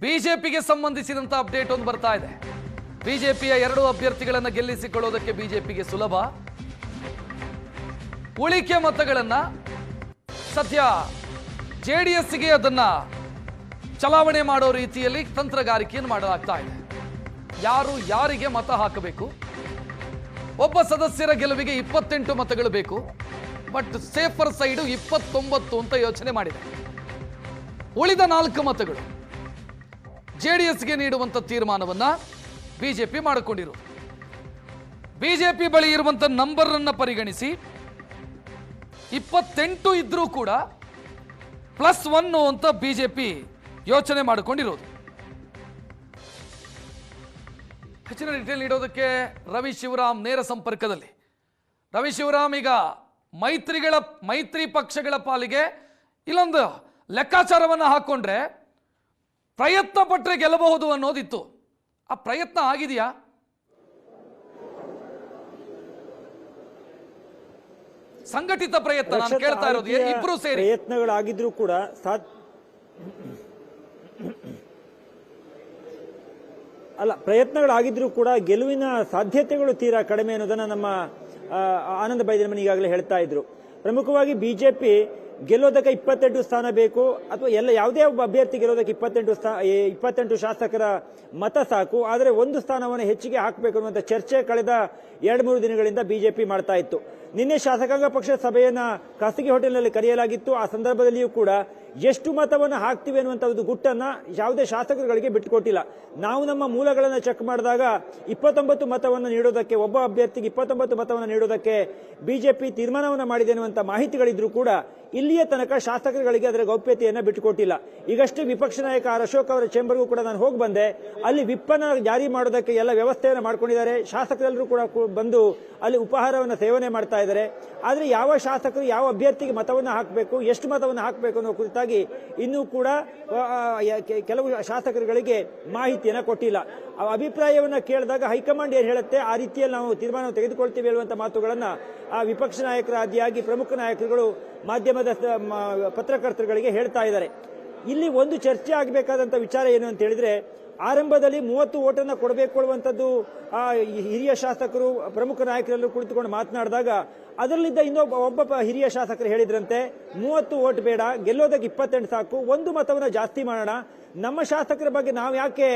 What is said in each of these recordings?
ಬಿಜೆಪಿಗೆ ಸಂಬಂಧಿಸಿದಂತ ಅಪ್ಡೇಟ್ ಒಂದು ಬರ್ತಾ ಇದೆ. ಬಿಜೆಪಿಯ 2 ಅಭ್ಯರ್ಥಿಗಳನ್ನು ಗೆಲ್ಲಿಸಿಕೊಳ್ಳೋದಕ್ಕೆ ಬಿಜೆಪಿಗೆ ಸುಲಭ. ಉಳಿಕೆ ಮತಗಳನ್ನ ಸದ್ಯ ಜೆಡಿಎಸ್ಗೆ ಅದನ್ನ ಚಲಾವಣೆ ಮಾಡೋ ರೀತಿಯಲ್ಲಿ ತಂತ್ರಗಾರಿಕೆಯನ್ನು ಮಾಡಲಾಗ್ತಾ ಇದೆ. ಯಾರು ಯಾರಿಗೆ ಮತ ಹಾಕಬೇಕು, ಒಬ್ಬ ಸದಸ್ಯರ ಗೆಲುವಿಗೆ 28 ಮತಗಳು ಬೇಕು, ಬಟ್ ಸೇಫರ್ ಸೈಡ್ 29 ಅಂತ ಯೋಚನೆ ಮಾಡಿದೆ. ಉಳಿದ 4 ಮತಗಳು ಜೆಡಿಎಸ್ಗೆ ನೀಡುವಂತ ತೀರ್ಮಾನವನ್ನ ಬಿಜೆಪಿ ಮಾಡಿಕೊಂಡಿರು. ಬಿಜೆಪಿ ಬಳಿ ಇರುವಂತ ನಂಬರ್ ಅನ್ನ ಪರಿಗಣಿಸಿ 28 ಇದ್ರೂ ಕೂಡ +1 ಅಂತ ಬಿಜೆಪಿ ಯೋಚನೆ ಮಾಡಿಕೊಂಡಿರೋದು. ಹೆಚ್ಚಿನ ಡೀಟೇಲ್ ನೀಡೋದಕ್ಕೆ ರವಿ ಶಿವರಾಮ್ ನೇರ ಸಂಪರ್ಕದಲ್ಲಿ. ರವಿ ಶಿವರಾಮ್, ಈಗ ಮೈತ್ರಿ ಪಕ್ಷಗಳ ಪಾಲಿಗೆ ಇಲ್ಲೊಂದು ಲೆಕ್ಕಾಚಾರವನ್ನು ಹಾಕೊಂಡ್ರೆ ಪ್ರಯತ್ನ ಪಟ್ಟರೆ ಗೆಲ್ಲಬಹುದು ಅನ್ನೋದಿತ್ತು. ಆ ಪ್ರಯತ್ನ ಆಗಿದೆಯಾ? ಸಂಘಟಿತ ಪ್ರಯತ್ನ ನಾನು ಕೇಳ್ತಾ ಇರೋದು. ಇಬ್ರು ಸೇರಿ ಪ್ರಯತ್ನಗಳಾಗಿದ್ರು ಕೂಡ ಪ್ರಯತ್ನಗಳಾಗಿದ್ರು ಕೂಡ ಗೆಲುವಿನ ಸಾಧ್ಯತೆಗಳು ತೀರಾ ಕಡಿಮೆ ಅನ್ನೋದನ್ನ ನಮ್ಮ ಆನಂದ ಬೈದರಮನಿ ಈಗಾಗಲೇ ಹೇಳ್ತಾ ಇದ್ರು. ಪ್ರಮುಖವಾಗಿ ಬಿಜೆಪಿ ಗೆಲ್ಲೋದಕ್ಕೆ 28 ಸ್ಥಾನ ಬೇಕು, ಅಥವಾ ಯಾವುದೇ ಒಬ್ಬ ಅಭ್ಯರ್ಥಿ ಗೆಲ್ಲೋದಕ್ಕೆ 28 ಶಾಸಕರ ಮತ ಸಾಕು. ಆದರೆ 1 ಸ್ಥಾನವನ್ನು ಹೆಚ್ಚಿಗೆ ಹಾಕಬೇಕು ಅನ್ನುವಂಥ ಚರ್ಚೆ ಕಳೆದ 2-3 ದಿನಗಳಿಂದ ಬಿಜೆಪಿ ಮಾಡ್ತಾ ಇತ್ತು. ನಿನ್ನೆ ಶಾಸಕಾಂಗ ಪಕ್ಷದ ಸಭೆಯನ್ನ ಖಾಸಗಿ ಹೋಟೆಲ್ನಲ್ಲಿ ಕರೆಯಲಾಗಿತ್ತು. ಆ ಸಂದರ್ಭದಲ್ಲಿಯೂ ಕೂಡ ಎಷ್ಟು ಮತವನ್ನು ಹಾಕ್ತಿವೆ ಅನ್ನುವಂಥ ಒಂದು ಗುಟ್ಟನ್ನ ಯಾವುದೇ ಶಾಸಕರುಗಳಿಗೆ ಬಿಟ್ಟುಕೊಟ್ಟಿಲ್ಲ. ನಾವು ನಮ್ಮ ಮೂಲಗಳನ್ನು ಚೆಕ್ ಮಾಡಿದಾಗ 29 ಮತವನ್ನು ನೀಡೋದಕ್ಕೆ, ಒಬ್ಬ ಅಭ್ಯರ್ಥಿಗೆ 29 ಮತವನ್ನು ನೀಡೋದಕ್ಕೆ ಬಿಜೆಪಿ ತೀರ್ಮಾನವನ್ನು ಮಾಡಿದೆ ಅನ್ನುವಂಥ ಮಾಹಿತಿಗಳಿದ್ರೂ ಕೂಡ ಇಲ್ಲಿಯ ತನಕ ಶಾಸಕರುಗಳಿಗೆ ಅದರ ಗೌಪ್ಯತೆಯನ್ನು ಬಿಟ್ಟುಕೊಟ್ಟಿಲ್ಲ. ಈಗಷ್ಟೇ ವಿಪಕ್ಷ ನಾಯಕ ಅಶೋಕ್ ಅವರ ಚೇಂಬರ್ಗೂ ಕೂಡ ನಾನು ಹೋಗಿ ಬಂದೆ. ಅಲ್ಲಿ ವಿಪ್ಪನ್ನು ಜಾರಿ ಮಾಡೋದಕ್ಕೆ ಎಲ್ಲ ವ್ಯವಸ್ಥೆಯನ್ನು ಮಾಡ್ಕೊಂಡಿದ್ದಾರೆ. ಶಾಸಕರೆಲ್ಲರೂ ಕೂಡ ಬಂದು ಅಲ್ಲಿ ಉಪಹಾರವನ್ನು ಸೇವನೆ ಮಾಡ್ತಾ ಇದ್ದಾರೆ. ಆದರೆ ಯಾವ ಶಾಸಕರು ಯಾವ ಅಭ್ಯರ್ಥಿಗೆ ಮತವನ್ನು ಹಾಕಬೇಕು, ಎಷ್ಟು ಮತವನ್ನು ಹಾಕಬೇಕು ಅನ್ನೋ ಕುರಿತಾಗಿ ಇನ್ನೂ ಕೂಡ ಕೆಲವು ಶಾಸಕರುಗಳಿಗೆ ಮಾಹಿತಿಯನ್ನು ಕೊಟ್ಟಿಲ್ಲ. ಅಭಿಪ್ರಾಯವನ್ನು ಕೇಳಿದಾಗ ಹೈಕಮಾಂಡ್ ಏನು ಹೇಳುತ್ತೆ ಆ ರೀತಿಯಲ್ಲಿ ನಾವು ತೀರ್ಮಾನ ತೆಗೆದುಕೊಳ್ತೀವಿ ಹೇಳುವಂತ ಮಾತುಗಳನ್ನು ಆ ವಿಪಕ್ಷ ನಾಯಕರ ಆದಿಯಾಗಿ ಪ್ರಮುಖ ನಾಯಕರುಗಳು ಮಾಧ್ಯಮದ ಪತ್ರಕರ್ತರುಗಳಿಗೆ ಹೇಳ್ತಾ ಇದ್ದಾರೆ. ಇಲ್ಲಿ ಒಂದು ಚರ್ಚೆ ಆಗಬೇಕಾದಂತ ವಿಚಾರ ಏನು ಅಂತ ಹೇಳಿದ್ರೆ, ಆರಂಭದಲ್ಲಿ 30 ಓಟನ್ನು ಕೊಡಬೇಕು ಅನ್ನುವಂಥದ್ದು ಹಿರಿಯ ಶಾಸಕರು ಪ್ರಮುಖ ನಾಯಕರೆಲ್ಲರೂ ಕುಳಿತುಕೊಂಡು ಮಾತನಾಡಿದಾಗ ಅದರಲ್ಲಿದ್ದ ಒಬ್ಬ ಹಿರಿಯ ಶಾಸಕರು ಹೇಳಿದ್ರಂತೆ, 30 ಓಟ್ ಬೇಡ, ಗೆಲ್ಲೋದಕ್ಕೆ 28 ಸಾಕು, 1 ಮತವನ್ನು ಜಾಸ್ತಿ ಮಾಡೋಣ, ನಮ್ಮ ಶಾಸಕರ ಬಗ್ಗೆ ನಾವು ಯಾಕೆ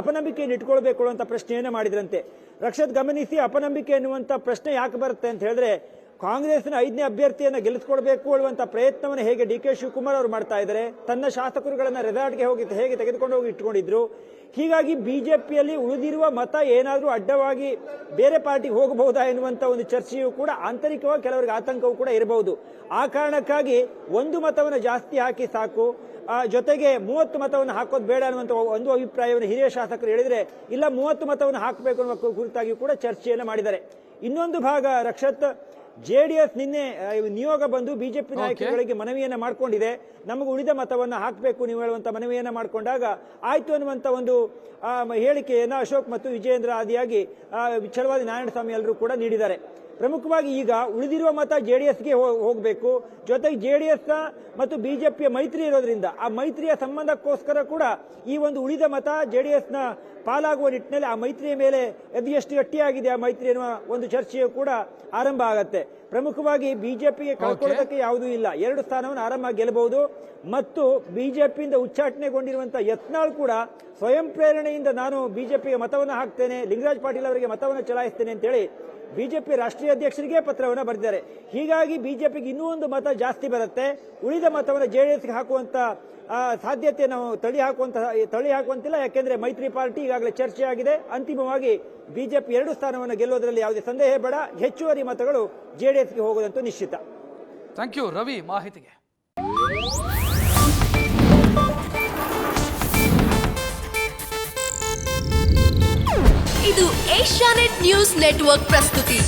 ಅಪನಂಬಿಕೆಯನ್ನು ಇಟ್ಕೊಳ್ಬೇಕು ಅನ್ನುವಂಥ ಪ್ರಶ್ನೆಯನ್ನು ಮಾಡಿದ್ರಂತೆ. ರಕ್ಷತ್ ಗಮನಿಸಿ, ಅಪನಂಬಿಕೆ ಎನ್ನುವಂಥ ಪ್ರಶ್ನೆ ಯಾಕೆ ಬರುತ್ತೆ ಅಂತ ಹೇಳಿದ್ರೆ, ಕಾಂಗ್ರೆಸ್ನ 5ನೇ ಅಭ್ಯರ್ಥಿಯನ್ನು ಗೆಲ್ಲಿಸಿಕೊಳ್ಬೇಕು ಅನ್ನುವಂಥ ಪ್ರಯತ್ನವನ್ನು ಹೇಗೆ ಡಿ ಕೆ ಶಿವಕುಮಾರ್ ಅವರು ಮಾಡ್ತಾ ಇದ್ದಾರೆ, ತನ್ನ ಶಾಸಕರುಗಳನ್ನ ರೆಸಾರ್ಟ್ಗೆ ಹೋಗಿ ಹೇಗೆ ತೆಗೆದುಕೊಂಡು ಹೋಗಿ ಇಟ್ಕೊಂಡಿದ್ರು. ಹೀಗಾಗಿ ಬಿಜೆಪಿಯಲ್ಲಿ ಉಳಿದಿರುವ ಮತ ಏನಾದರೂ ಅಡ್ಡವಾಗಿ ಬೇರೆ ಪಾರ್ಟಿಗೆ ಹೋಗಬಹುದಾ ಎನ್ನುವಂತ ಒಂದು ಚರ್ಚೆಯೂ ಕೂಡ ಆಂತರಿಕವಾಗಿ ಕೆಲವರಿಗೆ ಆತಂಕವೂ ಕೂಡ ಇರಬಹುದು. ಆ ಕಾರಣಕ್ಕಾಗಿ 1 ಮತವನ್ನು ಜಾಸ್ತಿ ಹಾಕಿ ಸಾಕು, ಜೊತೆಗೆ 30 ಮತವನ್ನು ಹಾಕೋದು ಬೇಡ ಅನ್ನುವಂಥ ಒಂದು ಅಭಿಪ್ರಾಯವನ್ನು ಹಿರಿಯ ಶಾಸಕರು ಹೇಳಿದ್ರೆ, ಇಲ್ಲ 30 ಮತವನ್ನು ಹಾಕಬೇಕು ಅನ್ನುವ ಕುರಿತಾಗಿ ಕೂಡ ಚರ್ಚೆಯನ್ನು ಮಾಡಿದ್ದಾರೆ. ಇನ್ನೊಂದು ಭಾಗ ರಕ್ಷತ್, ಜೆಡಿಎಸ್ ನಿನ್ನೆ ನಿಯೋಗ ಬಂದು ಬಿಜೆಪಿ ನಾಯಕರುಗಳಿಗೆ ಮನವಿಯನ್ನ ಮಾಡಿಕೊಂಡಿದೆ. ನಮಗೆ ಉಳಿದ ಮತವನ್ನ ಹಾಕಬೇಕು ನೀವು ಹೇಳುವಂತ ಮನವಿಯನ್ನ ಮಾಡಿಕೊಂಡಾಗ ಆಯ್ತು ಅನ್ನುವಂತ ಒಂದು ಹೇಳಿಕೆಯನ್ನ ಅಶೋಕ್ ಮತ್ತು ವಿಜಯೇಂದ್ರ ಆದಿಯಾಗಿ ಛಲವಾದಿ ನಾರಾಯಣಸ್ವಾಮಿ ಎಲ್ಲರೂ ಕೂಡ ನೀಡಿದ್ದಾರೆ. ಪ್ರಮುಖವಾಗಿ ಈಗ ಉಳಿದಿರುವ ಮತ ಜೆಡಿಎಸ್ಗೆ ಹೋಗಬೇಕು. ಜೊತೆಗೆ ಜೆಡಿಎಸ್ ಮತ್ತು ಬಿಜೆಪಿಯ ಮೈತ್ರಿ ಇರೋದ್ರಿಂದ ಆ ಮೈತ್ರಿಯ ಸಂಬಂಧಕ್ಕೋಸ್ಕರ ಕೂಡ ಈ ಒಂದು ಉಳಿದ ಮತ ಜೆಡಿಎಸ್ನ ಪಾಲಾಗುವ ನಿಟ್ಟಿನಲ್ಲಿ ಆ ಮೈತ್ರಿಯ ಮೇಲೆ ಎಷ್ಟು ಗಟ್ಟಿಯಾಗಿದೆ ಆ ಮೈತ್ರಿ ಎನ್ನುವ ಒಂದು ಚರ್ಚೆಯು ಕೂಡ ಆರಂಭ ಆಗತ್ತೆ. ಪ್ರಮುಖವಾಗಿ ಬಿಜೆಪಿಗೆ ಕಳ್ಕೊಳ್ಳೋದಕ್ಕೆ ಯಾವುದೂ ಇಲ್ಲ, 2 ಸ್ಥಾನವನ್ನು ಆರಾಮಾಗಿ ಗೆಲ್ಲಬಹುದು. ಮತ್ತು ಬಿಜೆಪಿಯಿಂದ ಉಚ್ಚಾಟನೆಗೊಂಡಿರುವಂತಹ ಯತ್ನಾಳ್ ಕೂಡ ಸ್ವಯಂ ಪ್ರೇರಣೆಯಿಂದ ನಾನು ಬಿಜೆಪಿಗೆ ಮತವನ್ನು ಹಾಕ್ತೇನೆ, ಲಿಂಗರಾಜ್ ಪಾಟೀಲ್ ಅವರಿಗೆ ಮತವನ್ನು ಚಲಾಯಿಸ್ತೇನೆ ಅಂತೇಳಿ ಬಿಜೆಪಿ ರಾಷ್ಟ್ರೀಯ ಅಧ್ಯಕ್ಷರಿಗೆ ಪತ್ರವನ್ನು ಬರೆದಿದ್ದಾರೆ. ಹೀಗಾಗಿ ಬಿಜೆಪಿಗೆ ಇನ್ನೂ ಒಂದು ಮತ ಜಾಸ್ತಿ ಬರುತ್ತೆ. ಉಳಿದ ಮತವನ್ನು ಜೆಡಿಎಸ್ಗೆ ಹಾಕುವಂತ ಸಾಧ್ಯತೆ ನಾವು ತಳ್ಳಿ ಹಾಕುವಂತಿಲ್ಲ. ಯಾಕೆಂದ್ರೆ ಮೈತ್ರಿ ಪಾರ್ಟಿ ಈಗಾಗಲೇ ಚರ್ಚೆ ಆಗಿದೆ. ಅಂತಿಮವಾಗಿ ಬಿಜೆಪಿ 2 ಸ್ಥಾನವನ್ನು ಗೆಲ್ಲುವುದರಲ್ಲಿ ಯಾವುದೇ ಸಂದೇಹ ಬೇಡ. ಹೆಚ್ಚುವರಿ ಮತಗಳು ಜೆಡಿಎಸ್ಗೆ ಹೋಗುವುದಂತೂ ನಿಶ್ಚಿತ. ಥ್ಯಾಂಕ್ ಯು ರವಿ ಮಾಹಿತಿಗೆ. ಇದು ಏಷ್ಯಾನೆಟ್ ನ್ಯೂಸ್ ನೆಟ್ವರ್ಕ್ ಪ್ರಸ್ತುತಿ.